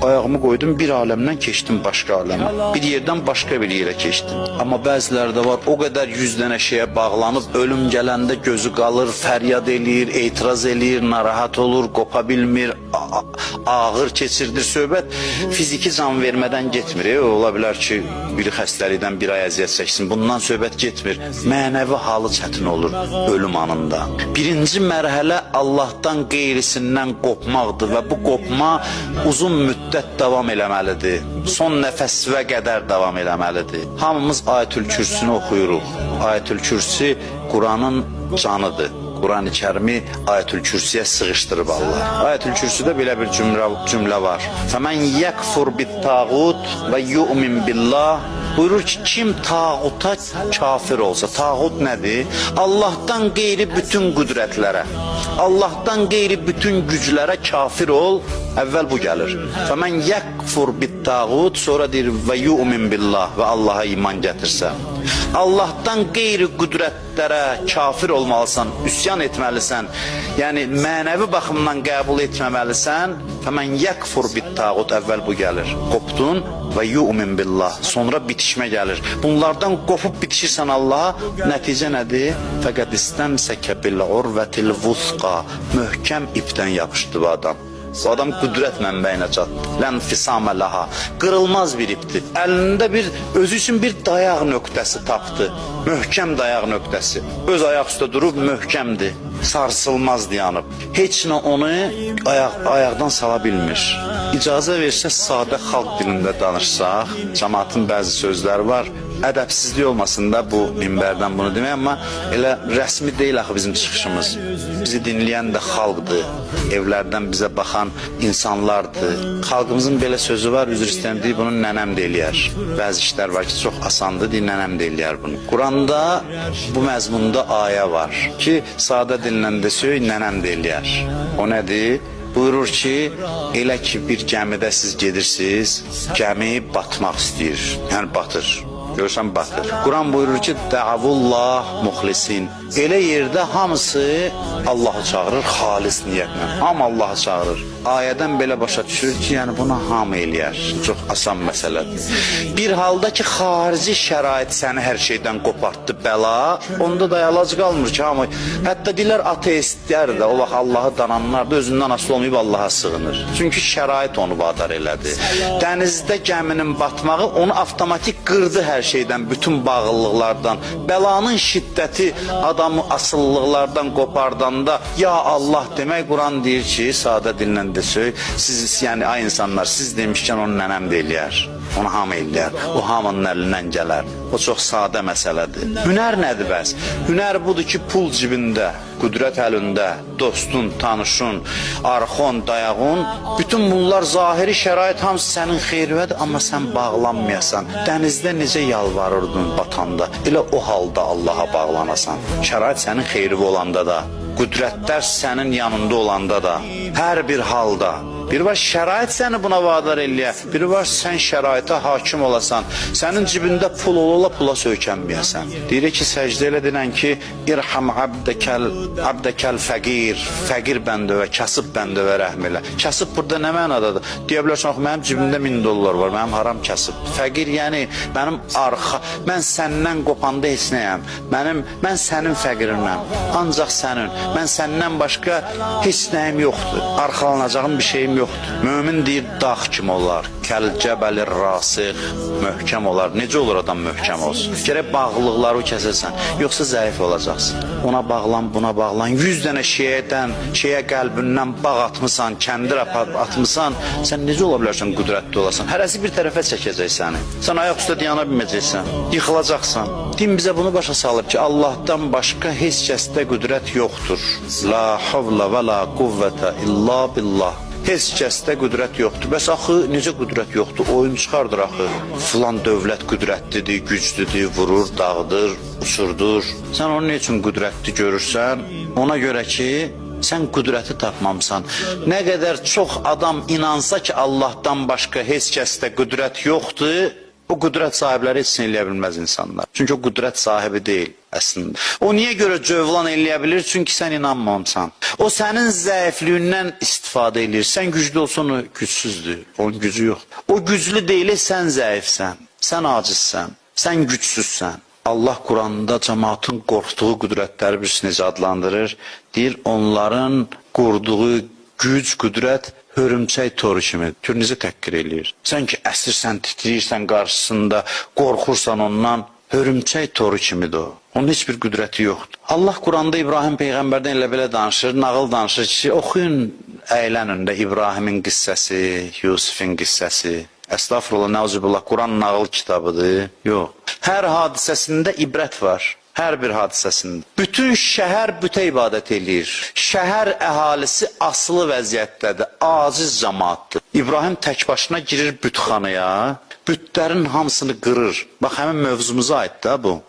Ayağımı koydum, bir alemden keçdim başka aleme. Bir yerden başka bir yere keçdim. Ama bəzilərdə var, o kadar yüz dənə şeyə bağlanıb, ölüm gələndə gözü qalır, fəryad eləyir, etiraz eləyir, narahat olur, qopa bilmir, ağır keçirdir. Söhbət fiziki can vermədən getmir. Ola bilər ki, bir xəstəlikdən bir ay əziyyət çəksin. Bundan söhbət getmir. Mənəvi halı çətin olur ölüm anında. Birinci mərhələ Allahdan qeyrisindən qopmaqdır və bu qopma uzun müddət davam eləməlidir. Son nəfəsvə qədər davam eləməlidir. Hamımız Ayətül Kürsünü oxuyuruq. Ayətül Kürsü Quranın canıdır. Quran-ı Kərimi Ayətül Kürsüyə sığışdırıb Allah. Ayətül Kürsüdə belə bir cümlə var. Fəmən yəkfur bit-tağut və yu'min billah. Buyurur ki, kim tağuta kafir olsa, tağut nədir? Allah'tan qeyri bütün qüdrətlərə, Allah'tan qeyri bütün güclərə kafir ol, əvvəl bu gəlir. Fəmən yəkfur bit-tağut, sonra deyir və yu'min billah və Allah'a iman gətirsə. Allah'tan qeyri qüdrətlərə kafir olmalısan, üsyan etməlisən, yəni mənəvi baxımdan qəbul etməməlisən. Fəmən yəkfur bit-tağut, əvvəl bu gəlir. Qopdun və yu'min billah, sonra bitişmə gəlir. Bunlardan qopub bitişirsən Allaha, nəticə nədir? Fəqət istəmsəkə bil-urvətil vusqa, möhkəm ipdən yapışdı bu adam. Bu adam qüdrət mənbəyinə çatdı. Lənfisamə laha, qırılmaz bir ipdir. Əlində özü üçün bir dayaq nöqtəsi tapdı. Möhkəm dayaq nöqtəsi. Öz ayaq üstə durub möhkəmdir. Sarsılmaz dayanıb. Heç nə onu ayaqdan sala bilmir. İcazə versə sadə xalq dilində danışsaq, cəmaatın bəzi sözləri var. Ədəbsizlik olmasın da bu minbərdən bunu demək, amma elə rəsmi deyil axı bizim çıxışımız. Bizi dinləyən də xalqdır, evlərdən bizə baxan insanlardır. Xalqımızın belə sözü var, üzr istəyirəm, deyir, bunu nənəm də eləyər. Bəzi işlər var ki, çox asandır, deyir, nənəm də eləyər bunu. Quranda bu məzmunda ayə var ki, sadə dillə desək, nənəm də eləyər. O nədir? Buyurur ki, elə ki bir gəmidə siz gedirsiniz, gəmi batmaq istəyir, yəni batır. Görürsən batır. Quran buyurur ki, dəavullah muxlisin. Elə yerdə hamısı Allahı çağırır, xalis niyyətlə. Hamı Allahı çağırır. Ayədən belə başa düşür ki, yəni buna hamı eləyər. Çox asan məsələdir. Bir halda ki, xarici şərait səni hər şeydən qopartdı, bəla, onda da əlac qalmır ki, hamı. Hətta deyirlər, ateistlər də, o vaxt Allahı dananlar da özündən asılı olmayıb Allaha sığınır. Çünki şərait onu vadar elədi. Dənizdə gəminin batmağı onu avtomatik qırdı hər şeydən, bütün bağlılıqlardan. Bəlanın şiddəti adamı asıllıqlardan qopardanda ya Allah demək, Quran deyir ki, sadə dillə desək, siz, yəni ay insanlar, siz demişkən onu nənəm də eləyər. Onu hamı eləyər. O hamının əlindən gələr. O çox sadə məsələdir. Hünər nədir bəs? Hünər budur ki, pul cibində, qüdrət əlində, dostun, tanışın, arxon, dayağın, bütün bunlar zahiri şərait hamısı sənin xeyriyyədir, amma sən bağlanmayasan. Dənizdə necə yalvarırdın batanda, elə o halda Allaha bağlanasan. Şərait sənin xeyri olanda da, qüdrətlər sənin yanında olanda da, hər bir halda. Bir var şərait səni buna vadar eləyə, bir var sən şəraitə hakim olasan, sənin cibində pul ola pula söykənməyəsən. Deyir ki, səcdə elə denən ki, İrham abdəkəl fəqir, fəqir bəndəvə, kasıb bəndəvə rəhm elə. Kasıb burada nə mənadadır? Deyə bilərsən, mənim cibimdə $1000 var, mənim haram kasıb. Fəqir yəni, mənim mən səndən qopanda heç nəyəm, mən sənin fəqirinəm, ancaq sənin, mən səndən başqa heç nəyim yoxdur, arxalanacağım bir şeyim yoxdur. Mömin deyir, dağ kimi olar, kəl-cəbəlir rasix, möhkəm olar. Necə olur adam möhkəm olsun? Gərək bağlılıqları kəsəsən, yoxsa zəif olacaqsın. Ona bağlan, buna bağlan. 100 dənə şeyə qəlbindən bağ atmısan, kəndir atmısan, sən necə ola bilərsən qüdrətli olasan? Hərəsi bir tərəfə çəkəcək səni. Sən ayaq üstə dayana bilməyəcəksən, yıxılacaqsan. Din bizə bunu başa salıb ki, Allahdan başqa heç kəsdə qüdrət yoxdur. La havla və la quvvətə illa billah. Heç kəsdə qüdrət yoxdur. Bəs axı, necə qüdrət yoxdur? Oyun çıxardır axı. Filan dövlət qüdrətlidir, güclüdür, vurur, dağıdır, uçurdur. Sən onu ne üçün qüdrətli görürsən? Ona görə ki, sən qüdrəti tapmamısan. Nə qədər çox adam inansa ki, Allahdan başqa heç kəsdə qüdrət yoxdur, O qüdrət sahibləri heç nə eləyə bilməz insanlar. Çünki o qüdrət sahibi deyil əslində. O niyə görə cövlan eləyə bilir? Çünki sən inanmamısan. O sənin zəifliyindən istifadə edir. Sən güclü olsan o gücsüzdür. Onun gücü yox. O güclü deyil, sən zəifsən. Sən acizsən. Sən gücsüzsən. Allah Quranında cəmaatın qorxduğu qüdrətləri birisi necə adlandırır? Deyir, onların qurduğu güc, qüdrət hörümçək toru kimi türünüzü təhqir eləyir. Sən ki, əsirsən, titriyirsən qarşısında, qorxursan ondan, hörümçək toru kimidir o. Onun heç bir qüdrəti yoxdur. Allah Quranda İbrahim Peyğəmbərdən elə belə danışır, nağıl danışır ki, oxuyun əylənin də İbrahimin qissəsi, Yusufin qissəsi. Əstağfurullah, nəuzubillah, Quran nağıl kitabıdır. Yox. Hər hadisəsində ibrət var. Hər bir hadisəsində. Bütün şəhər bütə ibadət eləyir. Şəhər əhalisi asılı vəziyyətdədir, aciz cəmaatdır. İbrahim tək başına girir bütxanaya, bütlərin hamısını qırır. Bax, həmin mövzumuza aid da bu.